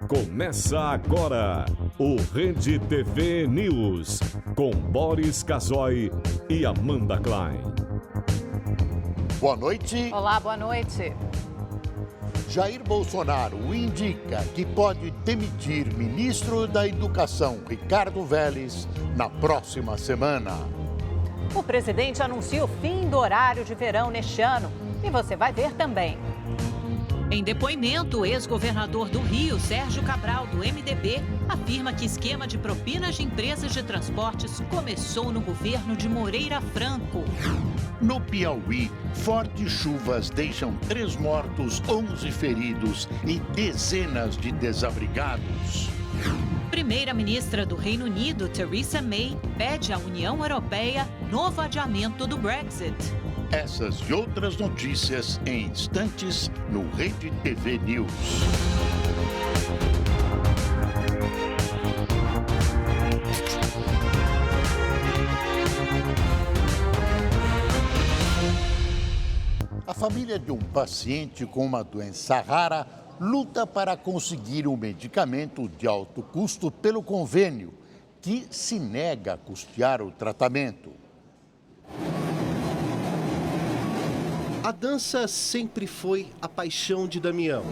Começa agora o Rede TV News, com Boris Casoy e Amanda Klein. Boa noite. Olá, boa noite. Jair Bolsonaro indica que pode demitir ministro da Educação, Ricardo Vélez, na próxima semana. O presidente anuncia o fim do horário de verão neste ano. E você vai ver também. Em depoimento, o ex-governador do Rio, Sérgio Cabral, do MDB, afirma que esquema de propinas de empresas de transportes começou no governo de Moreira Franco. No Piauí, fortes chuvas deixam 3 mortos, 11 feridos e dezenas de desabrigados. Primeira-ministra do Reino Unido, Theresa May, pede à União Europeia novo adiamento do Brexit. Essas e outras notícias em instantes no Rede TV News. A família de um paciente com uma doença rara luta para conseguir um medicamento de alto custo pelo convênio, que se nega a custear o tratamento. A dança sempre foi a paixão de Damião.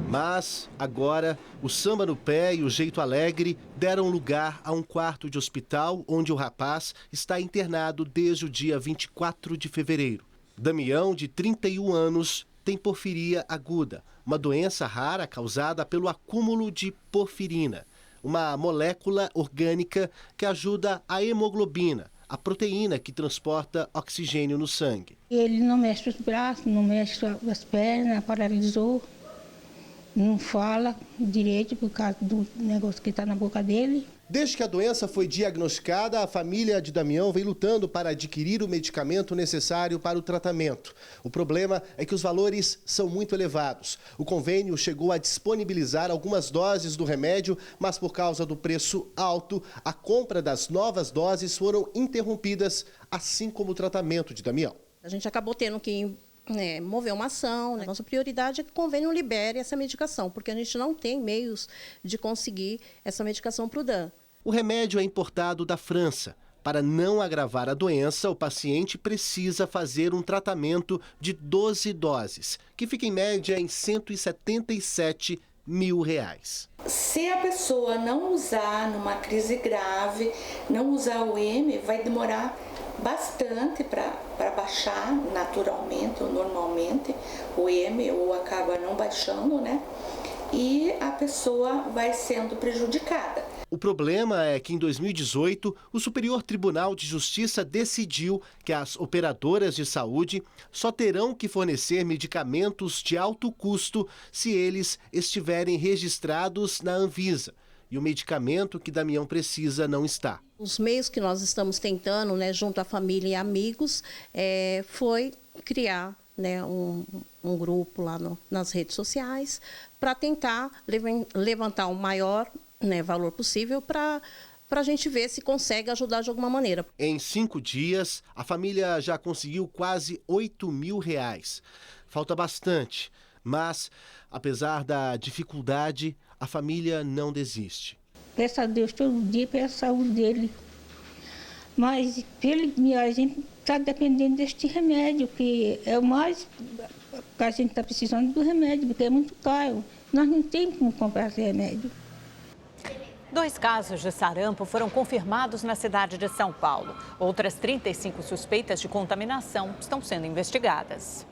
Mas, agora, o samba no pé e o jeito alegre deram lugar a um quarto de hospital onde o rapaz está internado desde o dia 24 de fevereiro. Damião, de 31 anos, tem porfiria aguda, uma doença rara causada pelo acúmulo de porfirina, uma molécula orgânica que ajuda a hemoglobina, a proteína que transporta oxigênio no sangue. Ele não mexe os braços, não mexe as pernas, paralisou, não fala direito por causa do negócio que está na boca dele. Desde que a doença foi diagnosticada, a família de Damião vem lutando para adquirir o medicamento necessário para o tratamento. O problema é que os valores são muito elevados. O convênio chegou a disponibilizar algumas doses do remédio, mas por causa do preço alto, a compra das novas doses foram interrompidas, assim como o tratamento de Damião. A gente acabou tendo que mover uma ação. Nossa prioridade é que o convênio libere essa medicação, porque a gente não tem meios de conseguir essa medicação para o DAN. O remédio é importado da França. Para não agravar a doença, o paciente precisa fazer um tratamento de 12 doses, que fica em média em R$ 177 mil. Se a pessoa não usar numa crise grave, não usar o M, vai demorar bastante para baixar naturalmente ou normalmente o M, ou acaba não baixando, né? E a pessoa vai sendo prejudicada. O problema é que em 2018, o Superior Tribunal de Justiça decidiu que as operadoras de saúde só terão que fornecer medicamentos de alto custo se eles estiverem registrados na Anvisa. E o medicamento que Damião precisa não está. Os meios que nós estamos tentando, junto à família e amigos, foi criar um grupo lá nas redes sociais para tentar levantar o maior valor possível para a gente ver se consegue ajudar de alguma maneira. Em 5 dias, a família já conseguiu quase R$ 8 mil. Falta bastante, mas, apesar da dificuldade, a família não desiste. Peço a Deus todo dia pela saúde dele. Mas a gente está dependendo deste remédio, que é o mais que a gente está precisando do remédio, porque é muito caro. Nós não temos como comprar esse remédio. 2 casos de sarampo foram confirmados na cidade de São Paulo. Outras 35 suspeitas de contaminação estão sendo investigadas.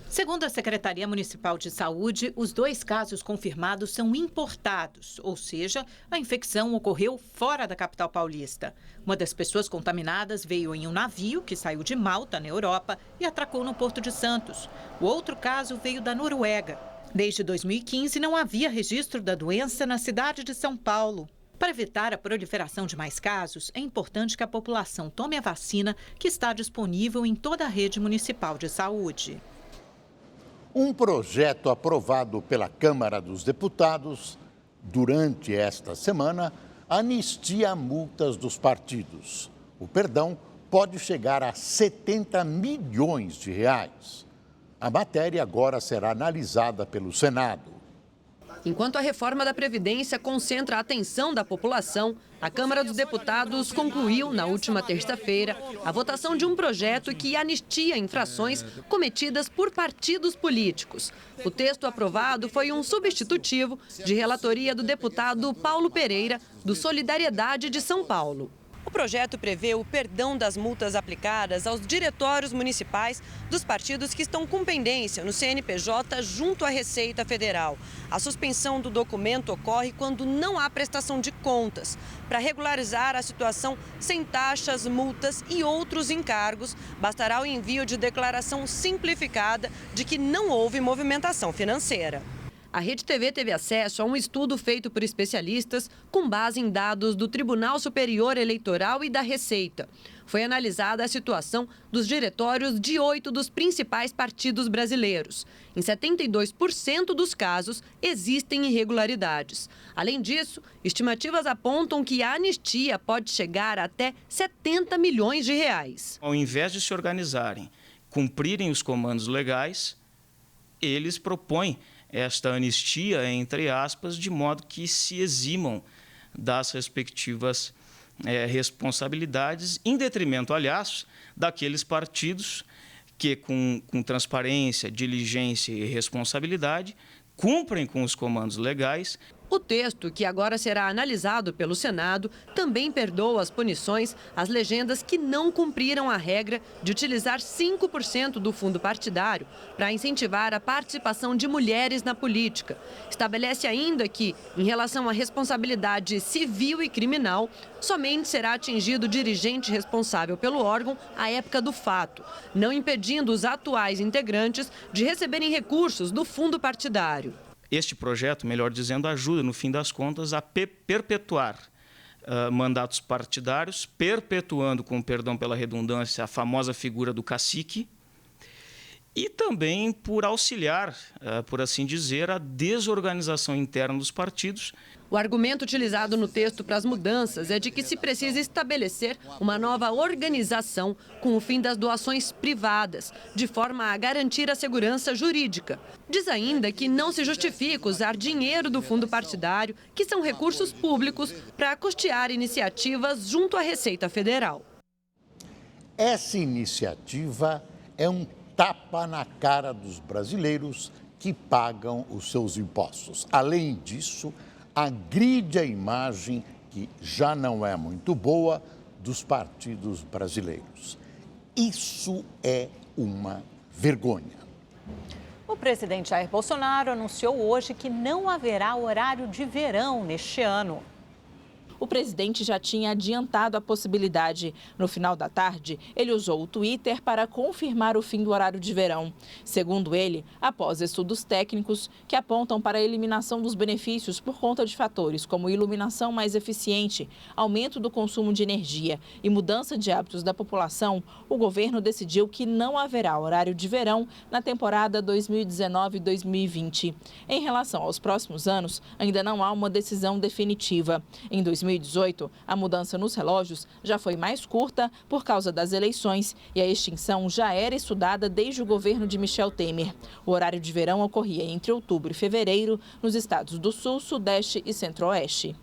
Segundo a Secretaria Municipal de Saúde, os 2 casos confirmados são importados, ou seja, a infecção ocorreu fora da capital paulista. Uma das pessoas contaminadas veio em um navio que saiu de Malta, na Europa, e atracou no Porto de Santos. O outro caso veio da Noruega. Desde 2015, não havia registro da doença na cidade de São Paulo. Para evitar a proliferação de mais casos, é importante que a população tome a vacina que está disponível em toda a rede municipal de saúde. Um projeto aprovado pela Câmara dos Deputados durante esta semana anistia multas dos partidos. O perdão pode chegar a R$ 70 milhões. A matéria agora será analisada pelo Senado. Enquanto a reforma da Previdência concentra a atenção da população, a Câmara dos Deputados concluiu, na última terça-feira, a votação de um projeto que anistia infrações cometidas por partidos políticos. O texto aprovado foi um substitutivo de relatoria do deputado Paulo Pereira, do Solidariedade de São Paulo. O projeto prevê o perdão das multas aplicadas aos diretórios municipais dos partidos que estão com pendência no CNPJ junto à Receita Federal. A suspensão do documento ocorre quando não há prestação de contas. Para regularizar a situação sem taxas, multas e outros encargos, bastará o envio de declaração simplificada de que não houve movimentação financeira. A Rede TV teve acesso a um estudo feito por especialistas com base em dados do Tribunal Superior Eleitoral e da Receita. Foi analisada a situação dos diretórios de 8 dos principais partidos brasileiros. Em 72% dos casos, existem irregularidades. Além disso, estimativas apontam que a anistia pode chegar a até 70 milhões de reais. Ao invés de se organizarem, cumprirem os comandos legais, eles propõem esta anistia, entre aspas, de modo que se eximam das respectivas responsabilidades, em detrimento, aliás, daqueles partidos que, com transparência, diligência e responsabilidade, cumprem com os comandos legais. O texto, que agora será analisado pelo Senado, também perdoa as punições às legendas que não cumpriram a regra de utilizar 5% do fundo partidário para incentivar a participação de mulheres na política. Estabelece ainda que, em relação à responsabilidade civil e criminal, somente será atingido o dirigente responsável pelo órgão à época do fato, não impedindo os atuais integrantes de receberem recursos do fundo partidário. Este projeto, melhor dizendo, ajuda, no fim das contas, a perpetuar mandatos partidários, perpetuando, com perdão pela redundância, a famosa figura do cacique, e também por auxiliar, por assim dizer, a desorganização interna dos partidos. O argumento utilizado no texto para as mudanças é de que se precisa estabelecer uma nova organização com o fim das doações privadas, de forma a garantir a segurança jurídica. Diz ainda que não se justifica usar dinheiro do fundo partidário, que são recursos públicos, para custear iniciativas junto à Receita Federal. Essa iniciativa é um tapa na cara dos brasileiros que pagam os seus impostos. Além disso, agride a imagem, que já não é muito boa, dos partidos brasileiros. Isso é uma vergonha. O presidente Jair Bolsonaro anunciou hoje que não haverá horário de verão neste ano. O presidente já tinha adiantado a possibilidade. No final da tarde, ele usou o Twitter para confirmar o fim do horário de verão. Segundo ele, após estudos técnicos que apontam para a eliminação dos benefícios por conta de fatores como iluminação mais eficiente, aumento do consumo de energia e mudança de hábitos da população, o governo decidiu que não haverá horário de verão na temporada 2019-2020. Em relação aos próximos anos, ainda não há uma decisão definitiva. Em 2018, a mudança nos relógios já foi mais curta por causa das eleições e a extinção já era estudada desde o governo de Michel Temer. O horário de verão ocorria entre outubro e fevereiro nos estados do Sul, Sudeste e Centro-Oeste.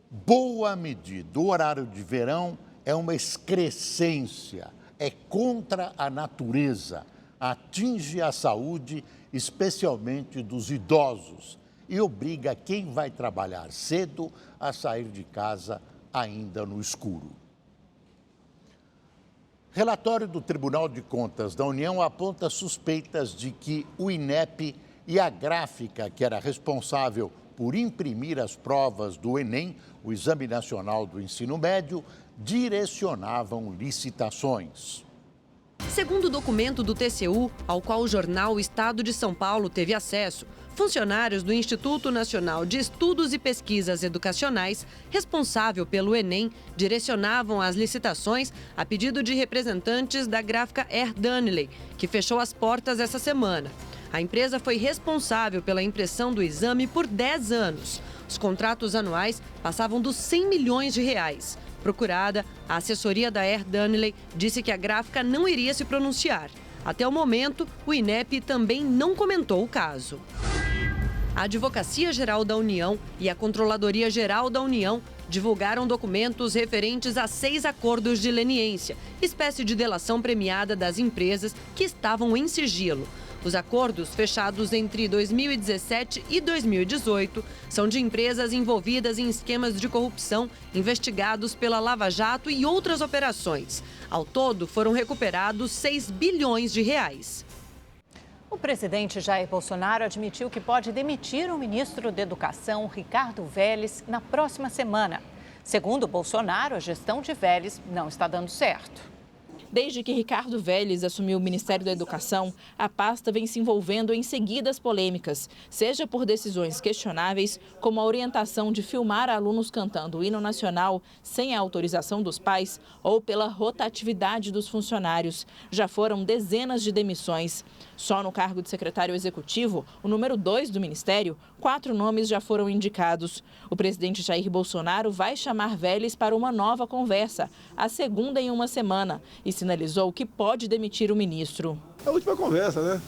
Boa medida. O horário de verão é uma excrescência, é contra a natureza, atinge a saúde, especialmente dos idosos, e obriga quem vai trabalhar cedo a sair de casa ainda no escuro. Relatório do Tribunal de Contas da União aponta suspeitas de que o INEP e a gráfica que era responsável por imprimir as provas do Enem, o Exame Nacional do Ensino Médio, direcionavam licitações. Segundo o documento do TCU, ao qual o jornal O Estado de São Paulo teve acesso, funcionários do Instituto Nacional de Estudos e Pesquisas Educacionais, responsável pelo Enem, direcionavam as licitações a pedido de representantes da gráfica Air Donnelley, que fechou as portas essa semana. A empresa foi responsável pela impressão do exame por 10 anos. Os contratos anuais passavam dos 100 milhões de reais. Procurada, a assessoria da Air Donnelley disse que a gráfica não iria se pronunciar. Até o momento, o INEP também não comentou o caso. A Advocacia Geral da União e a Controladoria Geral da União divulgaram documentos referentes a 6 acordos de leniência, espécie de delação premiada das empresas que estavam em sigilo. Os acordos, fechados entre 2017 e 2018, são de empresas envolvidas em esquemas de corrupção investigados pela Lava Jato e outras operações. Ao todo, foram recuperados 6 bilhões de reais. O presidente Jair Bolsonaro admitiu que pode demitir o ministro da Educação, Ricardo Vélez, na próxima semana. Segundo Bolsonaro, a gestão de Vélez não está dando certo. Desde que Ricardo Vélez assumiu o Ministério da Educação, a pasta vem se envolvendo em seguidas polêmicas, seja por decisões questionáveis, como a orientação de filmar alunos cantando o hino nacional sem a autorização dos pais, ou pela rotatividade dos funcionários. Já foram dezenas de demissões. Só no cargo de secretário executivo, o número 2 do Ministério, 4 nomes já foram indicados. O presidente Jair Bolsonaro vai chamar Vélez para uma nova conversa, a segunda em uma semana, e sinalizou que pode demitir o ministro. A última conversa, né?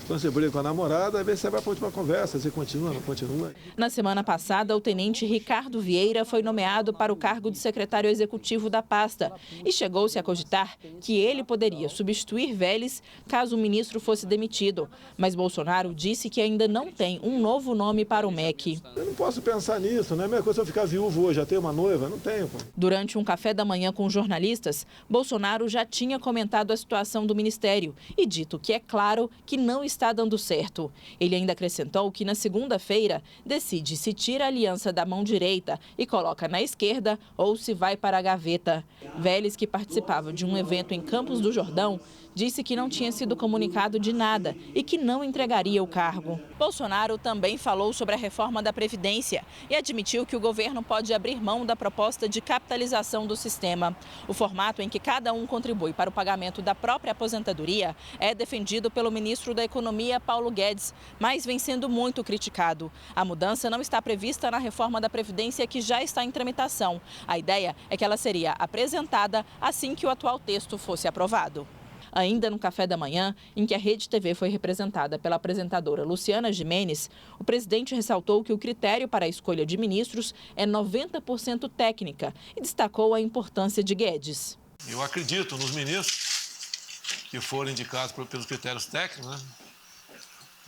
Quando você briga com a namorada, às vezes você vai para a última conversa, você continua, não continua. Na semana passada, o tenente Ricardo Vieira foi nomeado para o cargo de secretário executivo da pasta e chegou-se a cogitar que ele poderia substituir Vélez caso o ministro fosse demitido. Mas Bolsonaro disse que ainda não tem um novo nome para o MEC. Eu não posso pensar nisso, não é a mesma coisa se eu ficar viúvo hoje, já ter uma noiva, não tenho. Durante um café da manhã com jornalistas, Bolsonaro já tinha comentado a situação do ministério e dito que é claro que não está dando certo. Ele ainda acrescentou que na segunda-feira decide se tira a aliança da mão direita e coloca na esquerda ou se vai para a gaveta. Vélez, que participava de um evento em Campos do Jordão, disse que não tinha sido comunicado de nada e que não entregaria o cargo. Bolsonaro também falou sobre a reforma da Previdência e admitiu que o governo pode abrir mão da proposta de capitalização do sistema. O formato em que cada um contribui para o pagamento da própria aposentadoria é defendido pelo ministro da Economia, Paulo Guedes, mas vem sendo muito criticado. A mudança não está prevista na reforma da Previdência que já está em tramitação. A ideia é que ela seria apresentada assim que o atual texto fosse aprovado. Ainda no café da manhã, em que a Rede TV foi representada pela apresentadora Luciana Gimenez, o presidente ressaltou que o critério para a escolha de ministros é 90% técnica e destacou a importância de Guedes. Eu acredito nos ministros que foram indicados pelos critérios técnicos, né?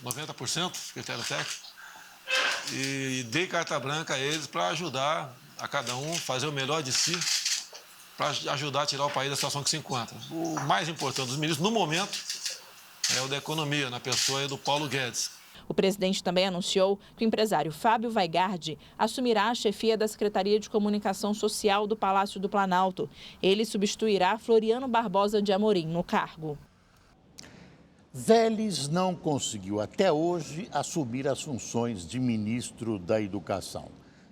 90% critério técnico, e dei carta branca a eles para ajudar a cada um fazer o melhor de si, para ajudar a tirar o país da situação que se encontra. O mais importante dos ministros, no momento, é o da Economia, na pessoa do Paulo Guedes. O presidente também anunciou que o empresário Fábio Weingarten assumirá a chefia da Secretaria de Comunicação Social do Palácio do Planalto. Ele substituirá Floriano Barbosa de Amorim no cargo. Vélez não conseguiu até hoje assumir as funções de ministro da Educação.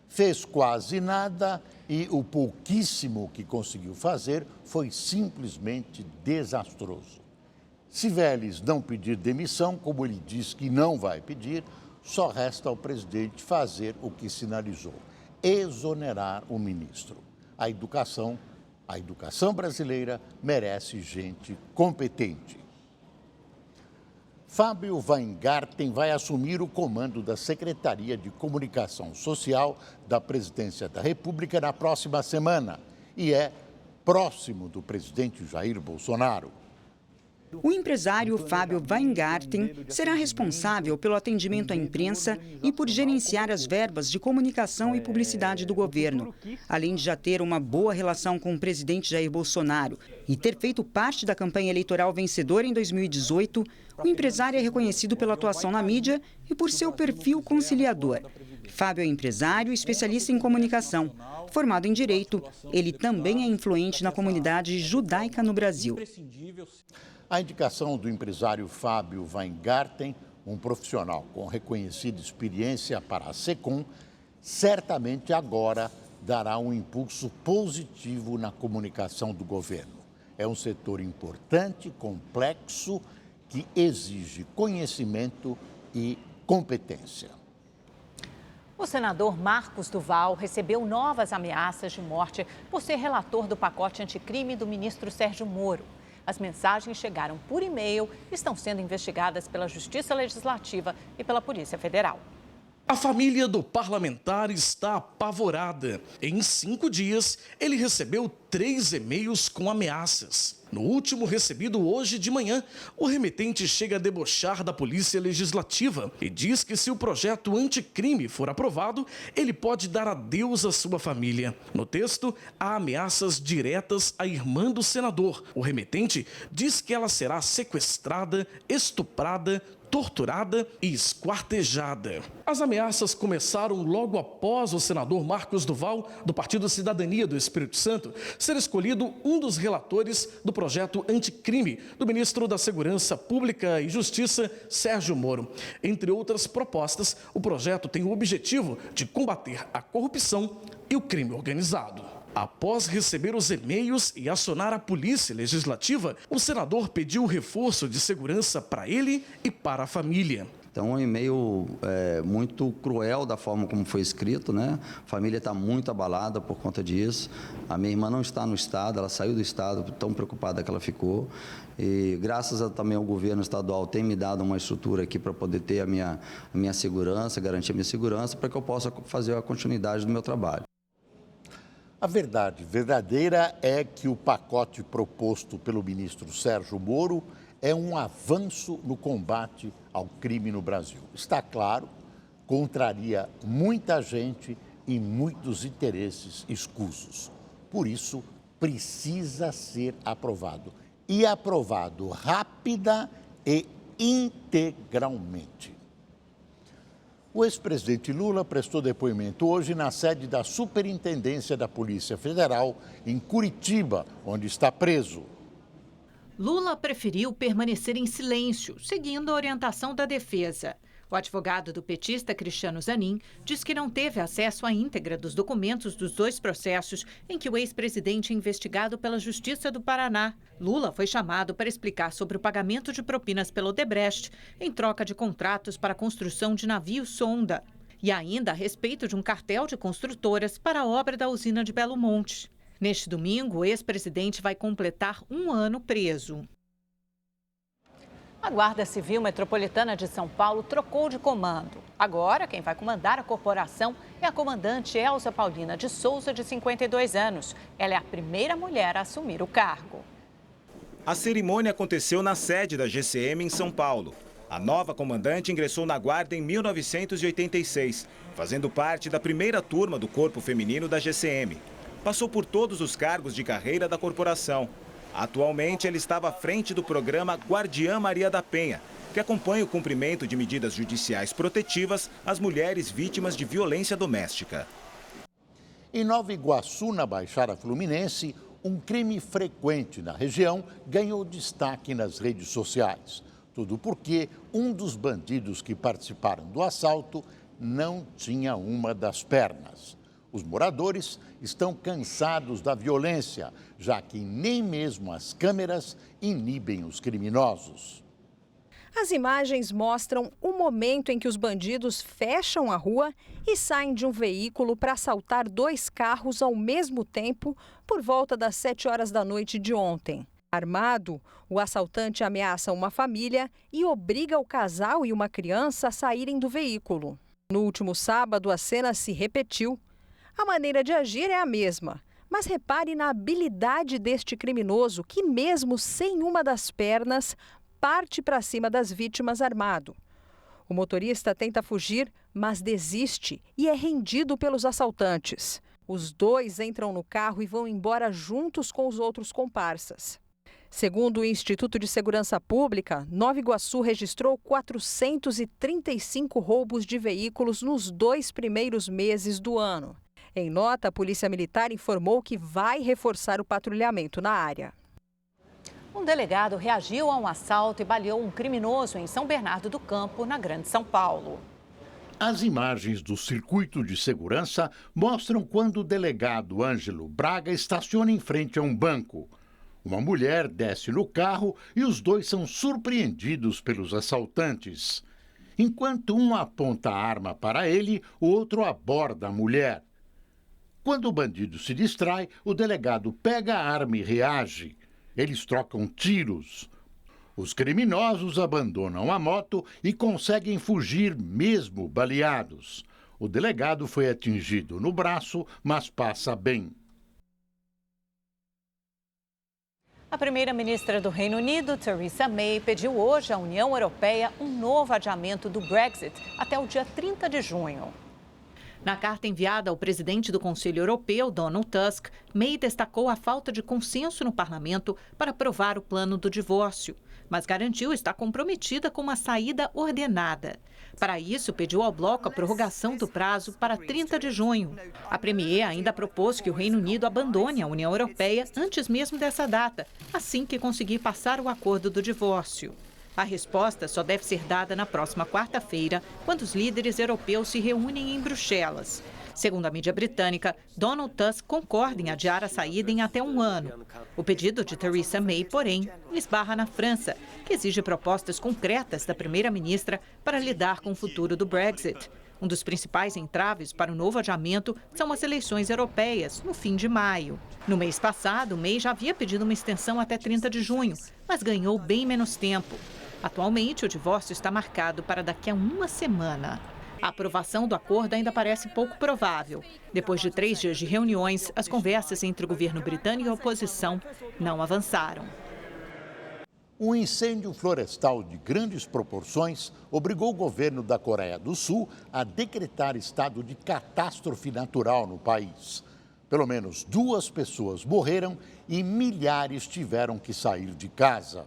Fez quase nada e o pouquíssimo que conseguiu fazer foi simplesmente desastroso. Se Vélez não pedir demissão, como ele diz que não vai pedir, só resta ao presidente fazer o que sinalizou: exonerar o ministro. A educação brasileira merece gente competente. Fábio Weingarten vai assumir o comando da Secretaria de Comunicação Social da Presidência da República na próxima semana e é próximo do presidente Jair Bolsonaro. O empresário Fábio Weingarten será responsável pelo atendimento à imprensa e por gerenciar as verbas de comunicação e publicidade do governo, além de já ter uma boa relação com o presidente Jair Bolsonaro e ter feito parte da campanha eleitoral vencedora em 2018. O empresário é reconhecido pela atuação na mídia e por seu perfil conciliador. Fábio é empresário e especialista em comunicação. Formado em Direito, ele também é influente na comunidade judaica no Brasil. A indicação do empresário Fábio Weingarten, um profissional com reconhecida experiência para a SECOM, certamente agora dará um impulso positivo na comunicação do governo. É um setor importante, complexo, que exige conhecimento e competência. O senador Marcos Duval recebeu novas ameaças de morte por ser relator do pacote anticrime do ministro Sérgio Moro. As mensagens chegaram por e-mail e estão sendo investigadas pela Justiça Legislativa e pela Polícia Federal. A família do parlamentar está apavorada. Em 5 dias, ele recebeu 3 e-mails com ameaças. No último, recebido hoje de manhã, o remetente chega a debochar da Polícia Legislativa e diz que se o projeto anticrime for aprovado, ele pode dar adeus à sua família. No texto, há ameaças diretas à irmã do senador. O remetente diz que ela será sequestrada, estuprada, torturada e esquartejada. As ameaças começaram logo após o senador Marcos Duval, do Partido Cidadania do Espírito Santo, ser escolhido um dos relatores do projeto anticrime do ministro da Segurança Pública e Justiça, Sérgio Moro. Entre outras propostas, o projeto tem o objetivo de combater a corrupção e o crime organizado. Após receber os e-mails e acionar a Polícia Legislativa, o senador pediu reforço de segurança para ele e para a família. Então, é um e-mail muito cruel da forma como foi escrito, né? A família está muito abalada por conta disso. A minha irmã não está no estado, ela saiu do estado, tão preocupada que ela ficou. E graças também ao governo estadual tem me dado uma estrutura aqui para poder ter a minha segurança, garantir a minha segurança, para que eu possa fazer a continuidade do meu trabalho. A verdade verdadeira é que o pacote proposto pelo ministro Sérgio Moro é um avanço no combate ao crime no Brasil. Está claro, contraria muita gente e muitos interesses escusos. Por isso, precisa ser aprovado. E aprovado rápida e integralmente. O ex-presidente Lula prestou depoimento hoje na sede da Superintendência da Polícia Federal, em Curitiba, onde está preso. Lula preferiu permanecer em silêncio, seguindo a orientação da defesa. O advogado do petista Cristiano Zanin diz que não teve acesso à íntegra dos documentos dos 2 processos em que o ex-presidente é investigado pela Justiça do Paraná. Lula foi chamado para explicar sobre o pagamento de propinas pela Odebrecht em troca de contratos para a construção de navios-sonda. E ainda a respeito de um cartel de construtoras para a obra da usina de Belo Monte. Neste domingo, o ex-presidente vai completar 1 ano preso. A Guarda Civil Metropolitana de São Paulo trocou de comando. Agora, quem vai comandar a corporação é a comandante Elza Paulina de Souza, de 52 anos. Ela é a primeira mulher a assumir o cargo. A cerimônia aconteceu na sede da GCM em São Paulo. A nova comandante ingressou na Guarda em 1986, fazendo parte da primeira turma do Corpo Feminino da GCM. Passou por todos os cargos de carreira da corporação. Atualmente, ela estava à frente do programa Guardiã Maria da Penha, que acompanha o cumprimento de medidas judiciais protetivas às mulheres vítimas de violência doméstica. Em Nova Iguaçu, na Baixada Fluminense, um crime frequente na região ganhou destaque nas redes sociais. Tudo porque um dos bandidos que participaram do assalto não tinha uma das pernas. Os moradores estão cansados da violência, já que nem mesmo as câmeras inibem os criminosos. As imagens mostram o momento em que os bandidos fecham a rua e saem de um veículo para assaltar 2 carros ao mesmo tempo por volta das 7 horas da noite de ontem. Armado, o assaltante ameaça uma família e obriga o casal e uma criança a saírem do veículo. No último sábado, a cena se repetiu. A maneira de agir é a mesma, mas repare na habilidade deste criminoso que, mesmo sem uma das pernas, parte para cima das vítimas armado. O motorista tenta fugir, mas desiste e é rendido pelos assaltantes. Os 2 entram no carro e vão embora juntos com os outros comparsas. Segundo o Instituto de Segurança Pública, Nova Iguaçu registrou 435 roubos de veículos nos 2 primeiros meses do ano. Em nota, a Polícia Militar informou que vai reforçar o patrulhamento na área. Um delegado reagiu a um assalto e baleou um criminoso em São Bernardo do Campo, na Grande São Paulo. As imagens do circuito de segurança mostram quando o delegado Ângelo Braga estaciona em frente a um banco. Uma mulher desce no carro e os 2 são surpreendidos pelos assaltantes. Enquanto um aponta a arma para ele, o outro aborda a mulher. Quando o bandido se distrai, o delegado pega a arma e reage. Eles trocam tiros. Os criminosos abandonam a moto e conseguem fugir mesmo baleados. O delegado foi atingido no braço, mas passa bem. A primeira-ministra do Reino Unido, Theresa May, pediu hoje à União Europeia um novo adiamento do Brexit até o dia 30 de junho. Na carta enviada ao presidente do Conselho Europeu, Donald Tusk, May destacou a falta de consenso no parlamento para aprovar o plano do divórcio, mas garantiu estar comprometida com uma saída ordenada. Para isso, pediu ao bloco a prorrogação do prazo para 30 de junho. A premier ainda propôs que o Reino Unido abandone a União Europeia antes mesmo dessa data, assim que conseguir passar o acordo do divórcio. A resposta só deve ser dada na próxima quarta-feira, quando os líderes europeus se reúnem em Bruxelas. Segundo a mídia britânica, Donald Tusk concorda em adiar a saída em até um ano. O pedido de Theresa May, porém, esbarra na França, que exige propostas concretas da primeira-ministra para lidar com o futuro do Brexit. Um dos principais entraves para o novo adiamento são as eleições europeias, no fim de maio. No mês passado, May já havia pedido uma extensão até 30 de junho, mas ganhou bem menos tempo. Atualmente, o divórcio está marcado para daqui a uma semana. A aprovação do acordo ainda parece pouco provável. Depois de 3 dias de reuniões, as conversas entre o governo britânico e a oposição não avançaram. Um incêndio florestal de grandes proporções obrigou o governo da Coreia do Sul a decretar estado de catástrofe natural no país. Pelo menos 2 pessoas morreram e milhares tiveram que sair de casa.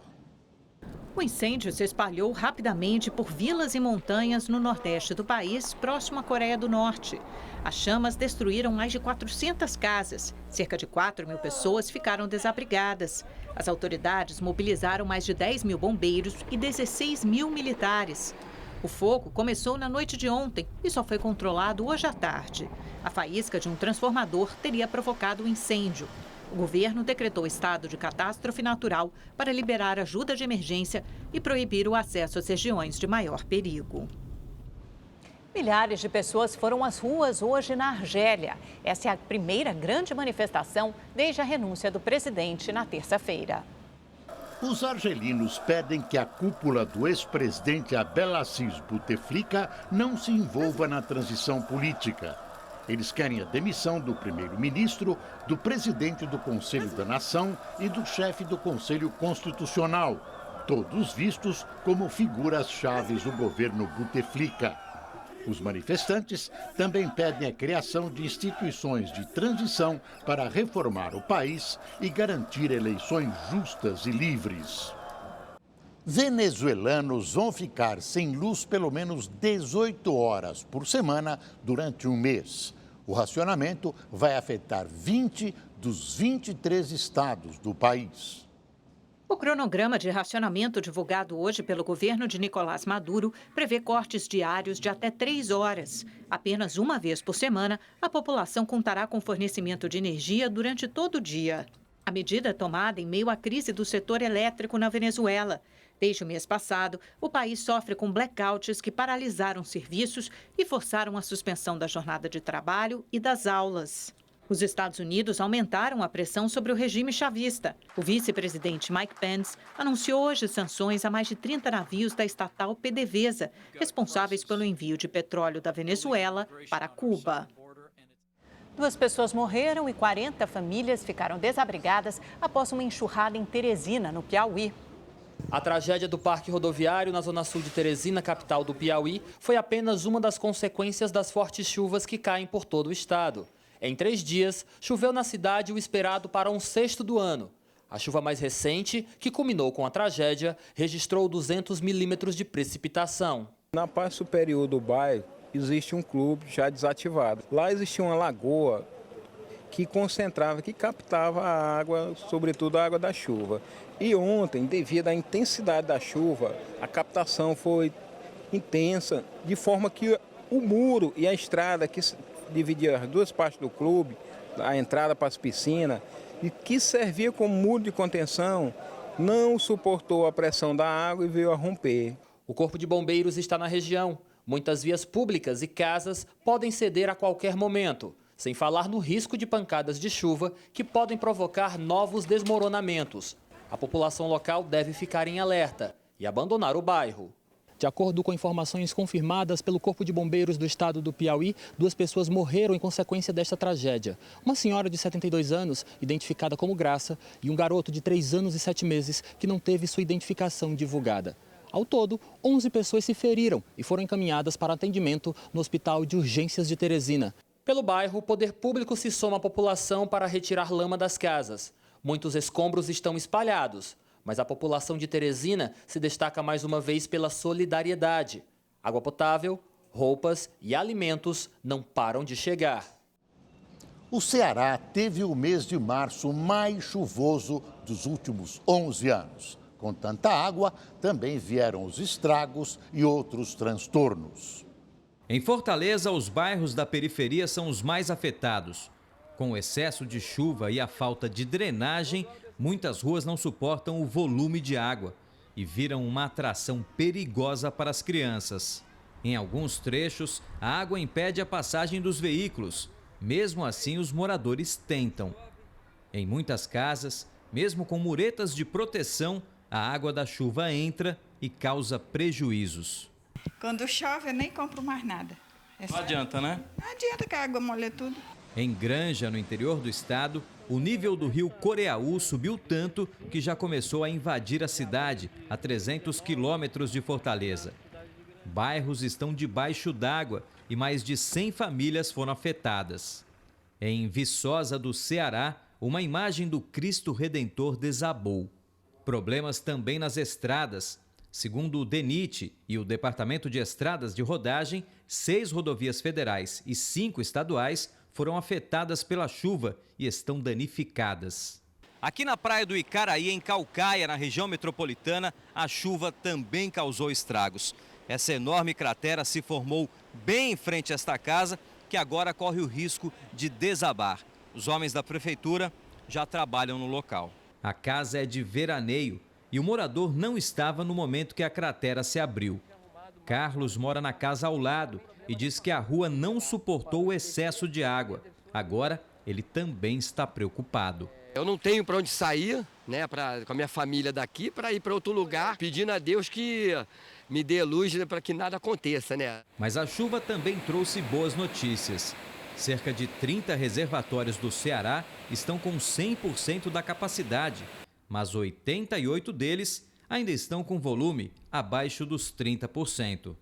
O incêndio se espalhou rapidamente por vilas e montanhas no nordeste do país, próximo à Coreia do Norte. As chamas destruíram mais de 400 casas. Cerca de 4.000 pessoas ficaram desabrigadas. As autoridades mobilizaram mais de 10.000 bombeiros e 16.000 militares. O fogo começou na noite de ontem e só foi controlado hoje à tarde. A faísca de um transformador teria provocado o incêndio. O governo decretou estado de catástrofe natural para liberar ajuda de emergência e proibir o acesso às regiões de maior perigo. Milhares de pessoas foram às ruas hoje na Argélia. Essa é a primeira grande manifestação desde a renúncia do presidente na terça-feira. Os argelinos pedem que a cúpula do ex-presidente Abdelaziz Bouteflika não se envolva na transição política. Eles querem a demissão do primeiro-ministro, do presidente do Conselho da Nação e do chefe do Conselho Constitucional, todos vistos como figuras-chave do governo Bouteflika. Os manifestantes também pedem a criação de instituições de transição para reformar o país e garantir eleições justas e livres. Venezuelanos vão ficar sem luz pelo menos 18 horas por semana durante um mês. O racionamento vai afetar 20 dos 23 estados do país. O cronograma de racionamento divulgado hoje pelo governo de Nicolás Maduro prevê cortes diários de até 3 horas. Apenas uma vez por semana, a população contará com fornecimento de energia durante todo o dia. A medida é tomada em meio à crise do setor elétrico na Venezuela. Desde o mês passado, o país sofre com blackouts que paralisaram serviços e forçaram a suspensão da jornada de trabalho e das aulas. Os Estados Unidos aumentaram a pressão sobre o regime chavista. O vice-presidente Mike Pence anunciou hoje sanções a mais de 30 navios da estatal PDVSA, responsáveis pelo envio de petróleo da Venezuela para Cuba. 2 pessoas morreram e 40 famílias ficaram desabrigadas após uma enxurrada em Teresina, no Piauí. A tragédia do parque rodoviário na zona sul de Teresina, capital do Piauí, foi apenas uma das consequências das fortes chuvas que caem por todo o estado. Em 3 dias, choveu na cidade o esperado para um sexto do ano. A chuva mais recente, que culminou com a tragédia, registrou 200 milímetros de precipitação. Na parte superior do bairro, existe um clube já desativado. Lá existia uma lagoa que concentrava, que captava a água, sobretudo a água da chuva. E ontem, devido à intensidade da chuva, a captação foi intensa, de forma que o muro e a estrada que dividia as 2 partes do clube, a entrada para as piscinas, e que servia como muro de contenção, não suportou a pressão da água e veio a romper. O Corpo de Bombeiros está na região. Muitas vias públicas e casas podem ceder a qualquer momento, sem falar no risco de pancadas de chuva que podem provocar novos desmoronamentos. A população local deve ficar em alerta e abandonar o bairro. De acordo com informações confirmadas pelo Corpo de Bombeiros do estado do Piauí, 2 pessoas morreram em consequência desta tragédia. Uma senhora de 72 anos, identificada como Graça, e um garoto de 3 anos e 7 meses, que não teve sua identificação divulgada. Ao todo, 11 pessoas se feriram e foram encaminhadas para atendimento no Hospital de Urgências de Teresina. Pelo bairro, o poder público se soma à população para retirar lama das casas. Muitos escombros estão espalhados. Mas a população de Teresina se destaca mais uma vez pela solidariedade. Água potável, roupas e alimentos não param de chegar. O Ceará teve o mês de março mais chuvoso dos últimos 11 anos. Com tanta água, também vieram os estragos e outros transtornos. Em Fortaleza, os bairros da periferia são os mais afetados. Com o excesso de chuva e a falta de drenagem, muitas ruas não suportam o volume de água e viram uma atração perigosa para as crianças. Em alguns trechos, a água impede a passagem dos veículos. Mesmo assim, os moradores tentam. Em muitas casas, mesmo com muretas de proteção, a água da chuva entra e causa prejuízos. Quando chove, eu nem compro mais nada. Não adianta, né? Não adianta que a água molha tudo. Em Granja, no interior do estado, o nível do rio Coreaú subiu tanto que já começou a invadir a cidade, a 300 quilômetros de Fortaleza. Bairros estão debaixo d'água e mais de 100 famílias foram afetadas. Em Viçosa do Ceará, uma imagem do Cristo Redentor desabou. Problemas também nas estradas. Segundo o DENIT e o Departamento de Estradas de Rodagem, 6 rodovias federais e 5 estaduais foram afetadas pela chuva e estão danificadas. Aqui na praia do Icaraí, em Caucaia, na região metropolitana, a chuva também causou estragos. Essa enorme cratera se formou bem em frente a esta casa, que agora corre o risco de desabar. Os homens da prefeitura já trabalham no local. A casa é de veraneio e o morador não estava no momento que a cratera se abriu. Carlos mora na casa ao lado e diz que a rua não suportou o excesso de água. Agora, ele também está preocupado. Eu não tenho para onde sair, né, com a minha família daqui, para ir para outro lugar, pedindo a Deus que me dê luz para que nada aconteça, né? Mas a chuva também trouxe boas notícias. Cerca de 30 reservatórios do Ceará estão com 100% da capacidade, mas 88 deles ainda estão com volume abaixo dos 30%.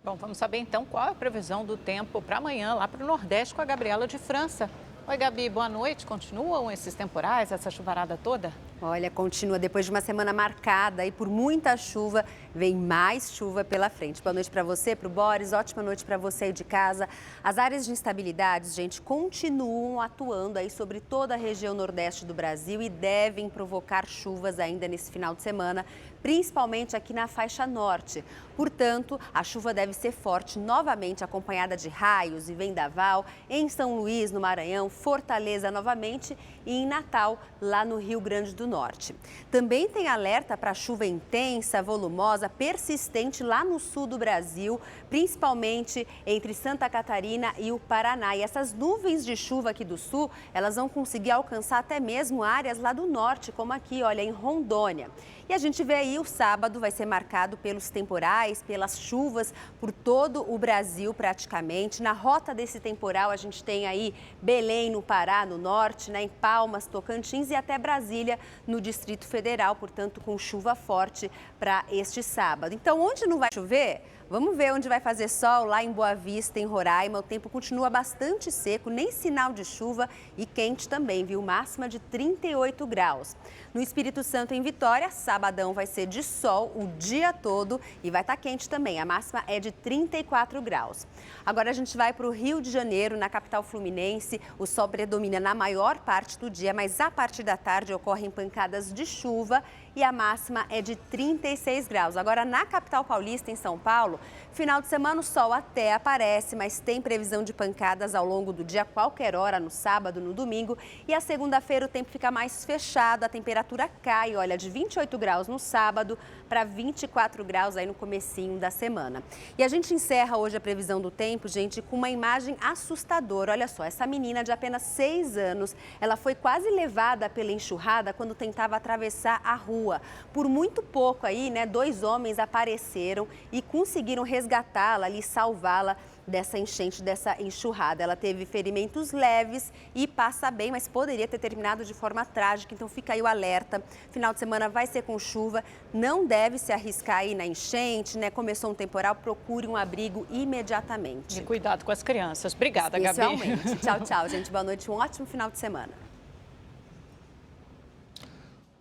Bom, vamos saber então qual é a previsão do tempo para amanhã lá para o Nordeste com a Gabriela de França. Oi, Gabi, boa noite. Continuam esses temporais, essa chuvarada toda? Olha, continua. Depois de uma semana marcada e por muita chuva, vem mais chuva pela frente. Boa noite para você, para o Boris. Ótima noite para você aí de casa. As áreas de instabilidades, gente, continuam atuando aí sobre toda a região nordeste do Brasil e devem provocar chuvas ainda nesse final de semana, principalmente aqui na faixa norte. Portanto, a chuva deve ser forte novamente, acompanhada de raios e vendaval em São Luís, no Maranhão, Fortaleza novamente e em Natal, lá no Rio Grande do Norte. Também tem alerta para chuva intensa, volumosa, persistente lá no sul do Brasil, principalmente entre Santa Catarina e o Paraná. E essas nuvens de chuva aqui do sul, elas vão conseguir alcançar até mesmo áreas lá do norte, como aqui, olha, em Rondônia. E a gente vê aí o sábado vai ser marcado pelos temporais, pelas chuvas por todo o Brasil praticamente. Na rota desse temporal a gente tem aí Belém no Pará, no norte, né, em Palmas, Tocantins e até Brasília no Distrito Federal, portanto com chuva forte para este sábado. Então onde não vai chover? Vamos ver onde vai fazer sol, lá em Boa Vista, em Roraima. O tempo continua bastante seco, nem sinal de chuva e quente também, viu? Máxima de 38 graus. No Espírito Santo, em Vitória, sabadão vai ser de sol o dia todo e vai estar quente também. A máxima é de 34 graus. Agora a gente vai para o Rio de Janeiro, na capital fluminense. O sol predomina na maior parte do dia, mas a partir da tarde ocorrem pancadas de chuva e a máxima é de 36 graus. Agora, na capital paulista, em São Paulo, final de semana o sol até aparece, mas tem previsão de pancadas ao longo do dia, a qualquer hora, no sábado, no domingo. E a segunda-feira o tempo fica mais fechado, a temperatura cai, olha, de 28 graus no sábado para 24 graus aí no comecinho da semana. E a gente encerra hoje a previsão do tempo, gente, com uma imagem assustadora. Olha só, essa menina de apenas 6 anos, ela foi quase levada pela enxurrada quando tentava atravessar a rua. Por muito pouco aí, né, 2 homens apareceram e conseguiram resgatá-la ali, salvá-la dessa enchente, dessa enxurrada. Ela teve ferimentos leves e passa bem, mas poderia ter terminado de forma trágica, então fica aí o alerta. Final de semana vai ser com chuva, não deve se arriscar aí na enchente, né? Começou um temporal, procure um abrigo imediatamente. E cuidado com as crianças. Obrigada, Gabi. Especialmente. Tchau, tchau, gente. Boa noite, um ótimo final de semana.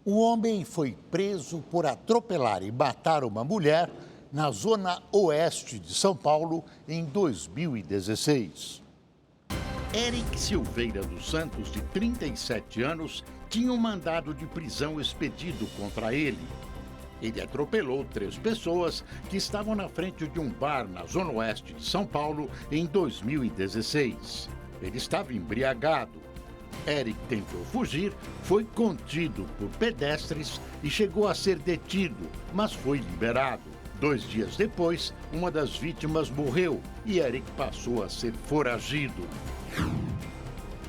Um homem foi preso por atropelar e matar uma mulher na zona oeste de São Paulo em 2016. Eric Silveira dos Santos, de 37 anos, tinha um mandado de prisão expedido contra ele. Ele atropelou 3 pessoas que estavam na frente de um bar na zona oeste de São Paulo em 2016. Ele estava embriagado. Eric tentou fugir, foi contido por pedestres e chegou a ser detido, mas foi liberado. 2 dias depois, uma das vítimas morreu e Eric passou a ser foragido.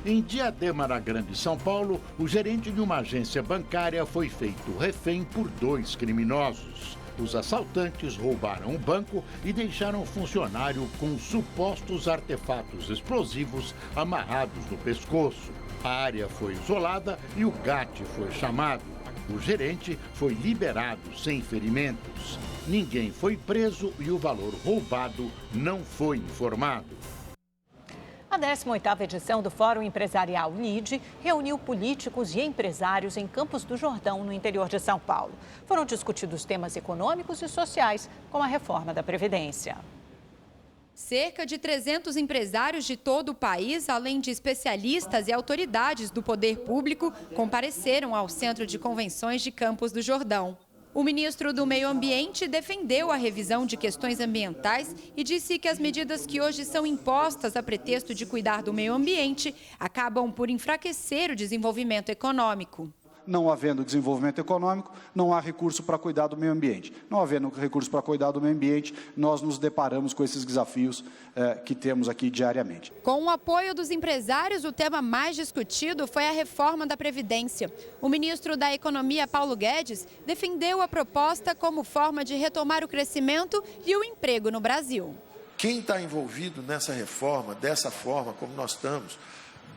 Em Diadema, na Grande São Paulo, o gerente de uma agência bancária foi feito refém por 2 criminosos. Os assaltantes roubaram o banco e deixaram o funcionário com supostos artefatos explosivos amarrados no pescoço. A área foi isolada e o GAT foi chamado. O gerente foi liberado sem ferimentos. Ninguém foi preso e o valor roubado não foi informado. A 18ª edição do Fórum Empresarial LIDE reuniu políticos e empresários em Campos do Jordão, no interior de São Paulo. Foram discutidos temas econômicos e sociais, como a reforma da Previdência. Cerca de 300 empresários de todo o país, além de especialistas e autoridades do poder público, compareceram ao Centro de Convenções de Campos do Jordão. O ministro do Meio Ambiente defendeu a revisão de questões ambientais e disse que as medidas que hoje são impostas a pretexto de cuidar do meio ambiente acabam por enfraquecer o desenvolvimento econômico. Não havendo desenvolvimento econômico, não há recurso para cuidar do meio ambiente. Não havendo recurso para cuidar do meio ambiente, nós nos deparamos com esses desafios que temos aqui diariamente. Com o apoio dos empresários, o tema mais discutido foi a reforma da Previdência. O ministro da Economia, Paulo Guedes, defendeu a proposta como forma de retomar o crescimento e o emprego no Brasil. Quem está envolvido nessa reforma, dessa forma como nós estamos,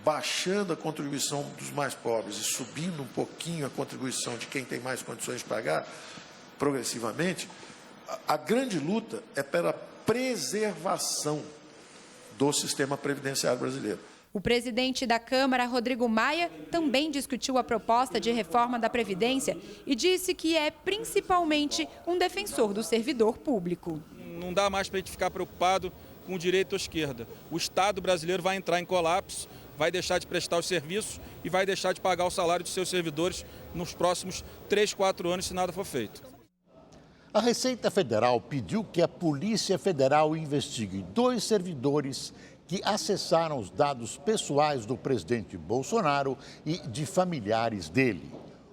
baixando a contribuição dos mais pobres e subindo um pouquinho a contribuição de quem tem mais condições de pagar, progressivamente, a grande luta é pela preservação do sistema previdenciário brasileiro. O presidente da Câmara, Rodrigo Maia, também discutiu a proposta de reforma da Previdência e disse que é principalmente um defensor do servidor público. Não dá mais para a gente ficar preocupado com direita ou esquerda. O Estado brasileiro vai entrar em colapso, vai deixar de prestar os serviços e vai deixar de pagar o salário de seus servidores nos próximos 3, 4 anos, se nada for feito. A Receita Federal pediu que a Polícia Federal investigue 2 servidores que acessaram os dados pessoais do presidente Bolsonaro e de familiares dele.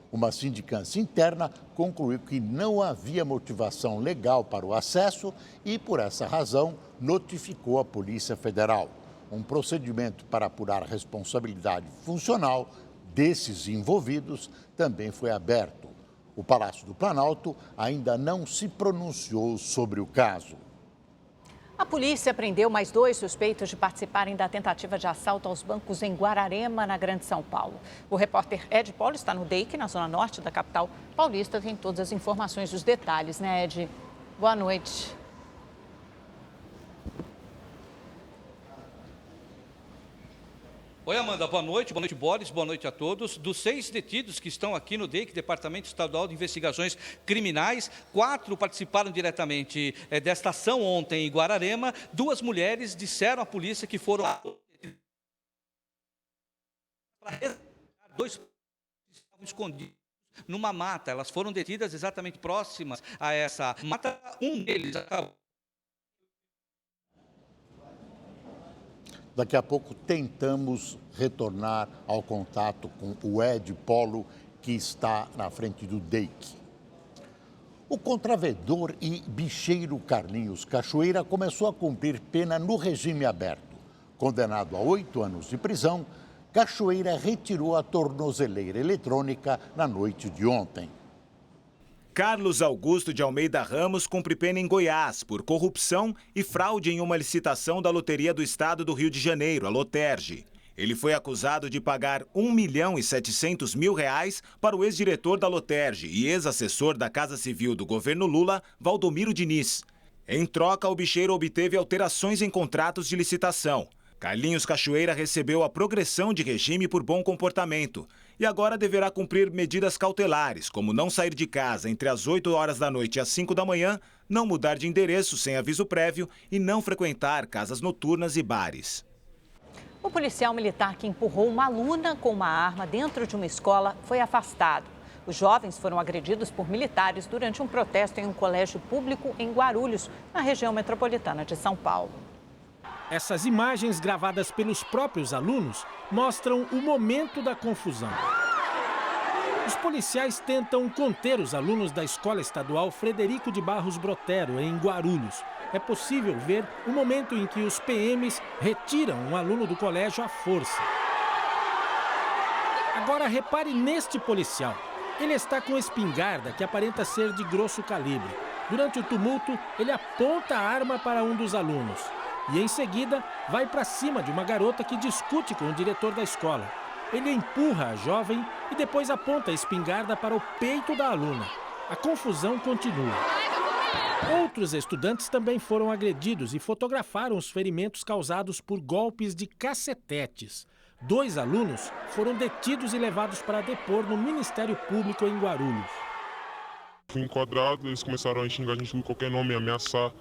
Uma sindicância interna concluiu que não havia motivação legal para o acesso e, por essa razão, notificou a Polícia Federal. Um procedimento para apurar a responsabilidade funcional desses envolvidos também foi aberto. O Palácio do Planalto ainda não se pronunciou sobre o caso. A polícia prendeu mais 2 suspeitos de participarem da tentativa de assalto aos bancos em Guararema, na Grande São Paulo. O repórter Ed Polo está no DEIC, na zona norte da capital paulista. Tem todas as informações, os detalhes, né, Ed? Boa noite. Oi, Amanda, boa noite, Boris, boa noite a todos. Dos 6 detidos que estão aqui no DEIC, Departamento Estadual de Investigações Criminais, 4 participaram diretamente desta ação ontem em Guararema. 2 mulheres disseram à polícia que foram... 2 estavam escondidos numa mata. Elas foram detidas exatamente próximas a essa mata. Um deles acabou. Daqui a pouco tentamos retornar ao contato com o Ed Polo, que está na frente do DEIC. O contraventor e bicheiro Carlinhos Cachoeira começou a cumprir pena no regime aberto. Condenado a 8 anos de prisão, Cachoeira retirou a tornozeleira eletrônica na noite de ontem. Carlos Augusto de Almeida Ramos cumpre pena em Goiás por corrupção e fraude em uma licitação da Loteria do Estado do Rio de Janeiro, a Loterge. Ele foi acusado de pagar R$1.700.000 para o ex-diretor da Loterge e ex-assessor da Casa Civil do governo Lula, Valdomiro Diniz. Em troca, o bicheiro obteve alterações em contratos de licitação. Carlinhos Cachoeira recebeu a progressão de regime por bom comportamento e agora deverá cumprir medidas cautelares, como não sair de casa entre as 8 horas da noite e as 5 da manhã, não mudar de endereço sem aviso prévio e não frequentar casas noturnas e bares. O policial militar que empurrou uma aluna com uma arma dentro de uma escola foi afastado. Os jovens foram agredidos por militares durante um protesto em um colégio público em Guarulhos, na região metropolitana de São Paulo. Essas imagens gravadas pelos próprios alunos mostram o momento da confusão. Os policiais tentam conter os alunos da Escola Estadual Frederico de Barros Brotero, em Guarulhos. É possível ver o momento em que os PMs retiram um aluno do colégio à força. Agora repare neste policial. Ele está com espingarda que aparenta ser de grosso calibre. Durante o tumulto, ele aponta a arma para um dos alunos. E, em seguida, vai para cima de uma garota que discute com o diretor da escola. Ele empurra a jovem e depois aponta a espingarda para o peito da aluna. A confusão continua. Outros estudantes também foram agredidos e fotografaram os ferimentos causados por golpes de cacetetes. 2 alunos foram detidos e levados para depor no Ministério Público em Guarulhos. Fui enquadrado, eles começaram a xingar a gente por qualquer nome, ameaçar.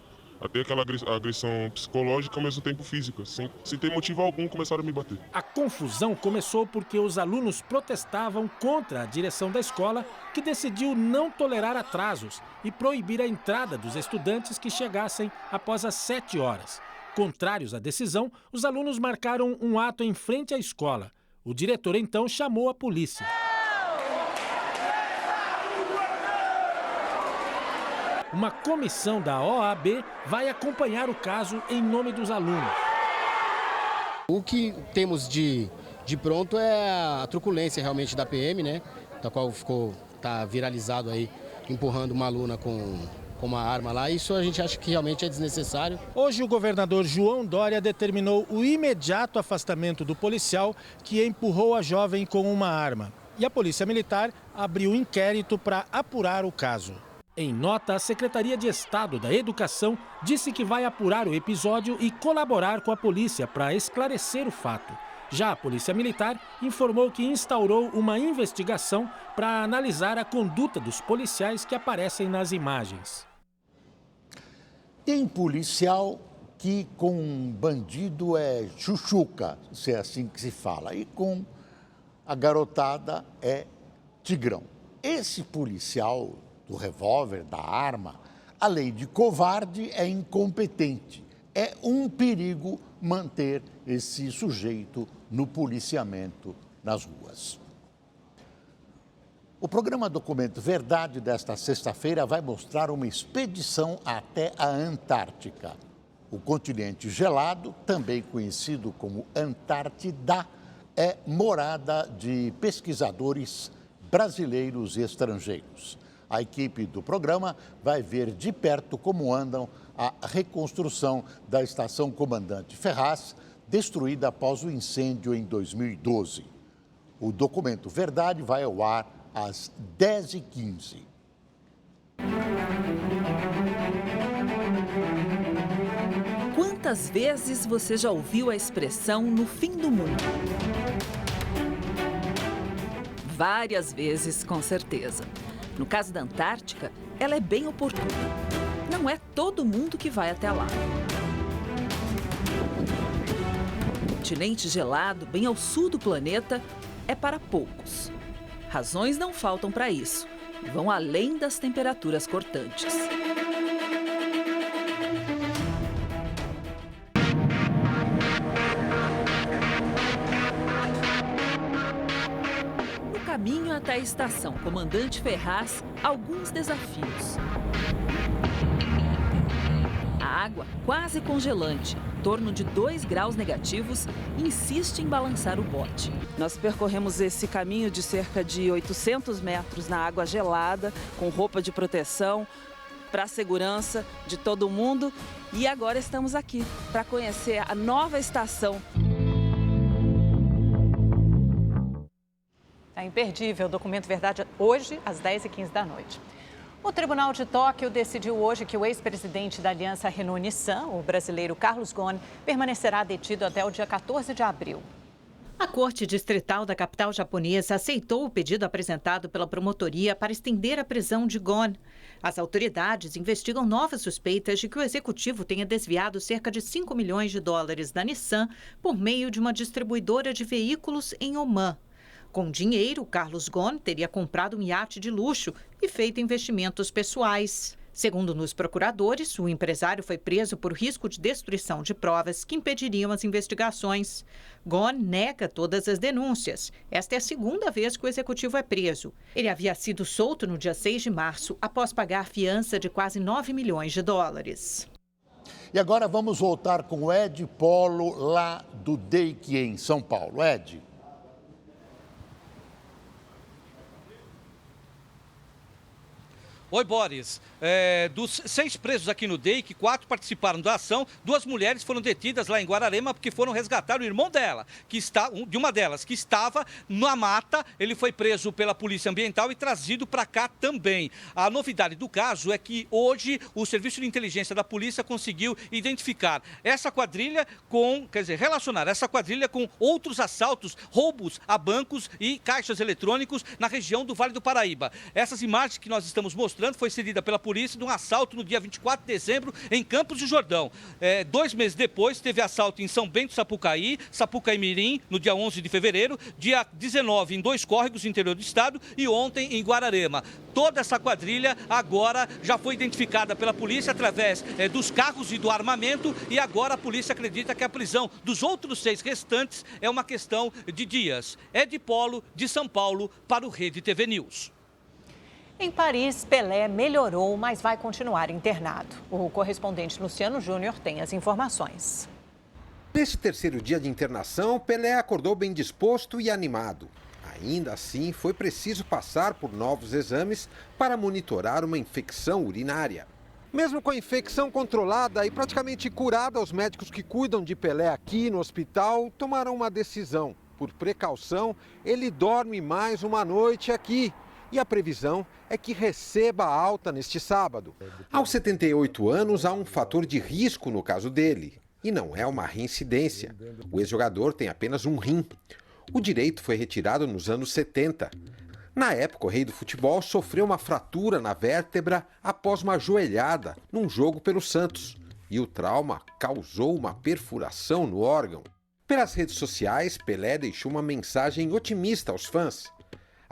Até aquela agressão psicológica ao mesmo tempo física. Sem ter motivo algum, começaram a me bater. A confusão começou porque os alunos protestavam contra a direção da escola, que decidiu não tolerar atrasos e proibir a entrada dos estudantes que chegassem após as 7 horas. Contrários à decisão, os alunos marcaram um ato em frente à escola. O diretor, então, chamou a polícia. Uma comissão da OAB vai acompanhar o caso em nome dos alunos. O que temos de pronto é a truculência realmente da PM, né? Da qual tá viralizado aí, empurrando uma aluna com uma arma lá. Isso a gente acha que realmente é desnecessário. Hoje o governador João Dória determinou o imediato afastamento do policial que empurrou a jovem com uma arma. E a Polícia Militar abriu inquérito para apurar o caso. Em nota, a Secretaria de Estado da Educação disse que vai apurar o episódio e colaborar com a polícia para esclarecer o fato. Já a Polícia Militar informou que instaurou uma investigação para analisar a conduta dos policiais que aparecem nas imagens. Tem policial que com bandido é chuchuca, se é assim que se fala, e com a garotada é tigrão. Esse policial do revólver, da arma, além de covarde, é incompetente. É um perigo manter esse sujeito no policiamento nas ruas. O programa Documento Verdade desta sexta-feira vai mostrar uma expedição até a Antártica. O continente gelado, também conhecido como Antártida, é morada de pesquisadores brasileiros e estrangeiros. A equipe do programa vai ver de perto como andam a reconstrução da Estação Comandante Ferraz, destruída após o incêndio em 2012. O Documento Verdade vai ao ar às 10h15. Quantas vezes você já ouviu a expressão "no fim do mundo"? Várias vezes, com certeza. No caso da Antártica, ela é bem oportuna. Não é todo mundo que vai até lá. O continente gelado, bem ao sul do planeta, é para poucos. Razões não faltam para isso. Vão além das temperaturas cortantes. No caminho até a estação Comandante Ferraz, alguns desafios. A água quase congelante, em torno de 2 graus negativos, insiste em balançar o bote. Nós percorremos esse caminho de cerca de 800 metros na água gelada, com roupa de proteção, para a segurança de todo mundo. E agora estamos aqui para conhecer a nova estação. É imperdível o Documento Verdade hoje, às 10h15 da noite. O Tribunal de Tóquio decidiu hoje que o ex-presidente da Aliança Renault-Nissan, o brasileiro Carlos Ghosn, permanecerá detido até o dia 14 de abril. A Corte Distrital da capital japonesa aceitou o pedido apresentado pela promotoria para estender a prisão de Ghosn. As autoridades investigam novas suspeitas de que o executivo tenha desviado cerca de 5 milhões de dólares da Nissan por meio de uma distribuidora de veículos em Omã. Com dinheiro, Carlos Ghosn teria comprado um iate de luxo e feito investimentos pessoais. Segundo nos procuradores, o empresário foi preso por risco de destruição de provas que impediriam as investigações. Ghosn nega todas as denúncias. Esta é a segunda vez que o executivo é preso. Ele havia sido solto no dia 6 de março, após pagar fiança de quase 9 milhões de dólares. E agora vamos voltar com o Ed Polo, lá do DEIC, em São Paulo. Ed. Oi, Boris. Dos 6 presos aqui no DEIC, 4 participaram da ação. 2 mulheres foram detidas lá em Guararema porque foram resgatar o irmão dela, de uma delas, que estava na mata. Ele foi preso pela Polícia Ambiental e trazido para cá também. A novidade do caso é que hoje o Serviço de Inteligência da Polícia conseguiu identificar essa quadrilha relacionar essa quadrilha com outros assaltos, roubos a bancos e caixas eletrônicos na região do Vale do Paraíba. Essas imagens que nós estamos mostrando foi cedida pela polícia de um assalto no dia 24 de dezembro em Campos do Jordão. 2 meses depois, teve assalto em São Bento, Sapucaí Mirim, no dia 11 de fevereiro, dia 19 em 2 córregos no interior do estado e ontem em Guararema. Toda essa quadrilha agora já foi identificada pela polícia através dos carros e do armamento e agora a polícia acredita que a prisão dos outros 6 restantes é uma questão de dias. Ed Polo, de São Paulo, para o Rede TV News. Em Paris, Pelé melhorou, mas vai continuar internado. O correspondente Luciano Júnior tem as informações. Nesse terceiro dia de internação, Pelé acordou bem disposto e animado. Ainda assim, foi preciso passar por novos exames para monitorar uma infecção urinária. Mesmo com a infecção controlada e praticamente curada, os médicos que cuidam de Pelé aqui no hospital tomaram uma decisão. Por precaução, ele dorme mais uma noite aqui. E a previsão é que receba alta neste sábado. Aos 78 anos, há um fator de risco no caso dele. E não é uma reincidência. O ex-jogador tem apenas um rim. O direito foi retirado nos anos 70. Na época, o rei do futebol sofreu uma fratura na vértebra após uma joelhada num jogo pelo Santos. E o trauma causou uma perfuração no órgão. Pelas redes sociais, Pelé deixou uma mensagem otimista aos fãs.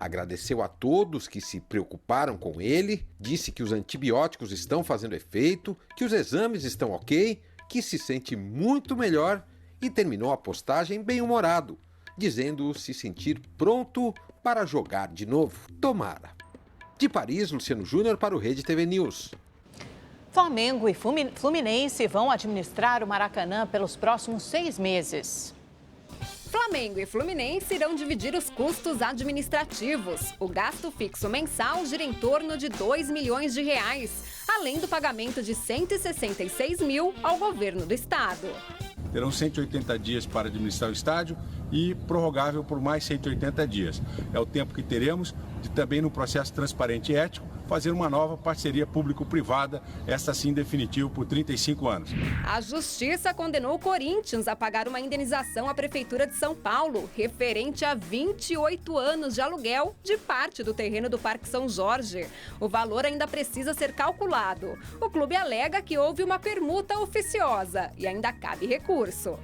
Agradeceu a todos que se preocuparam com ele, disse que os antibióticos estão fazendo efeito, que os exames estão ok, que se sente muito melhor e terminou a postagem bem-humorado, dizendo se sentir pronto para jogar de novo. Tomara. De Paris, Luciano Júnior para o Rede TV News. Flamengo e Fluminense vão administrar o Maracanã pelos próximos 6 meses. Flamengo e Fluminense irão dividir os custos administrativos. O gasto fixo mensal gira em torno de R$2 milhões, além do pagamento de 166 mil ao governo do estado. Terão 180 dias para administrar o estádio e prorrogável por mais 180 dias. É o tempo que teremos de também, no processo transparente e ético, fazer uma nova parceria público-privada, esta sim definitiva por 35 anos. A Justiça condenou o Corinthians a pagar uma indenização à Prefeitura de São Paulo, referente a 28 anos de aluguel de parte do terreno do Parque São Jorge. O valor ainda precisa ser calculado. O clube alega que houve uma permuta oficiosa e ainda cabe recurso.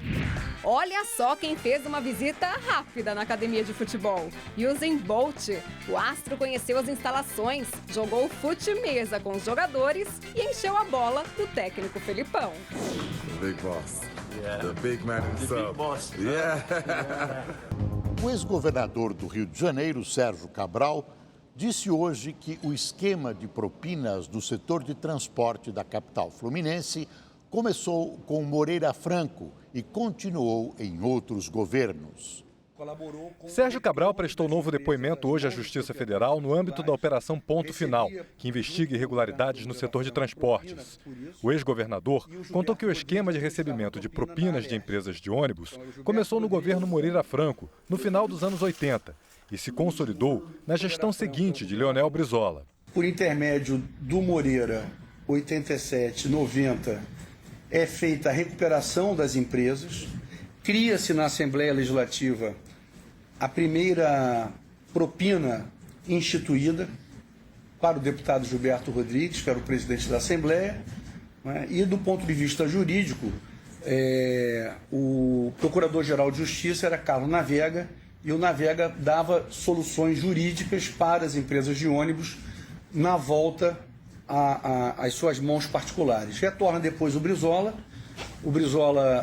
Olha só quem fez uma visita rápida na academia de futebol. Usain Bolt. O astro conheceu as instalações, jogou fute-mesa com os jogadores e encheu a bola do técnico Felipão. The big boss. The big man himself. Big boss. O ex-governador do Rio de Janeiro, Sérgio Cabral, disse hoje que o esquema de propinas do setor de transporte da capital fluminense começou com Moreira Franco e continuou em outros governos. Sérgio Cabral prestou novo depoimento hoje à Justiça Federal no âmbito da Operação Ponto Final, que investiga irregularidades no setor de transportes. O ex-governador contou que o esquema de recebimento de propinas de empresas de ônibus começou no governo Moreira Franco, no final dos anos 80, e se consolidou na gestão seguinte de Leonel Brizola. Por intermédio do Moreira, 87, 90, é feita a recuperação das empresas, cria-se na Assembleia Legislativa a primeira propina instituída para o deputado Gilberto Rodrigues, que era o presidente da Assembleia, né? E do ponto de vista jurídico, o Procurador-Geral de Justiça era Carlos Navega, e o Navega dava soluções jurídicas para as empresas de ônibus na volta às suas mãos particulares. Retorna depois o Brizola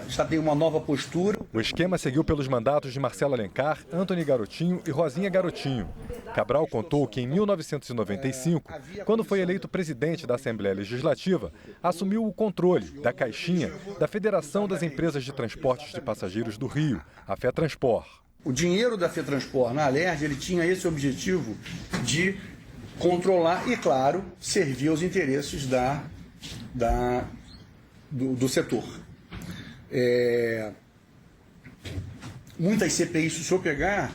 já tem uma nova postura. O esquema seguiu pelos mandatos de Marcelo Alencar, Antony Garotinho e Rosinha Garotinho. Cabral contou que em 1995, quando foi eleito presidente da Assembleia Legislativa, assumiu o controle da caixinha da Federação das Empresas de Transportes de Passageiros do Rio, a FETranspor. O dinheiro da FETranspor na Alerj, ele tinha esse objetivo de controlar e, claro, servir aos interesses do setor. Muitas CPIs, se o senhor pegar,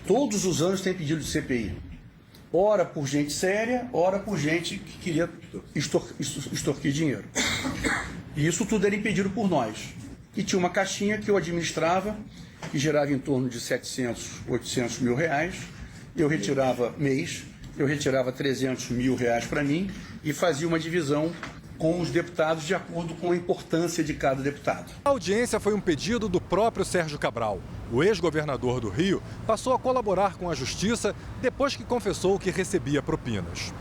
todos os anos tem pedido de CPI. Ora por gente séria, ora por gente que queria extorquir dinheiro. E isso tudo era impedido por nós. E tinha uma caixinha que eu administrava, que gerava em torno de 700, 800 mil reais. Eu retirava mês, eu retirava 300 mil reais para mim e fazia uma divisão com os deputados de acordo com a importância de cada deputado. A audiência foi um pedido do próprio Sérgio Cabral. O ex-governador do Rio passou a colaborar com a Justiça depois que confessou que recebia propinas.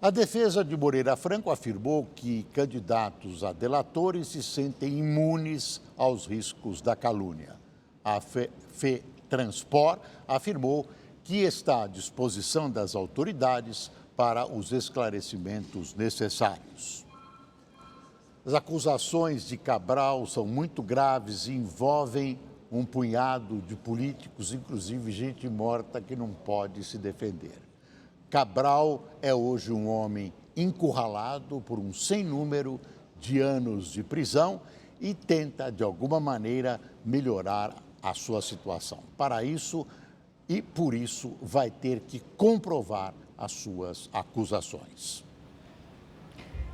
A defesa de Moreira Franco afirmou que candidatos a delatores se sentem imunes aos riscos da calúnia. A FETranspor afirmou que está à disposição das autoridades para os esclarecimentos necessários. As acusações de Cabral são muito graves e envolvem um punhado de políticos, inclusive gente morta que não pode se defender. Cabral é hoje um homem encurralado por um sem número de anos de prisão e tenta, de alguma maneira, melhorar a sua situação. Para isso, e por isso, vai ter que comprovar as suas acusações.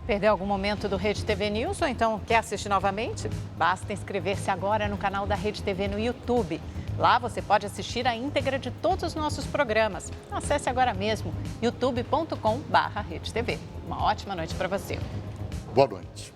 Perdeu algum momento do Rede TV News ou então quer assistir novamente? Basta inscrever-se agora no canal da Rede TV no YouTube. Lá você pode assistir a íntegra de todos os nossos programas. Acesse agora mesmo youtube.com/redetv. Uma ótima noite para você. Boa noite.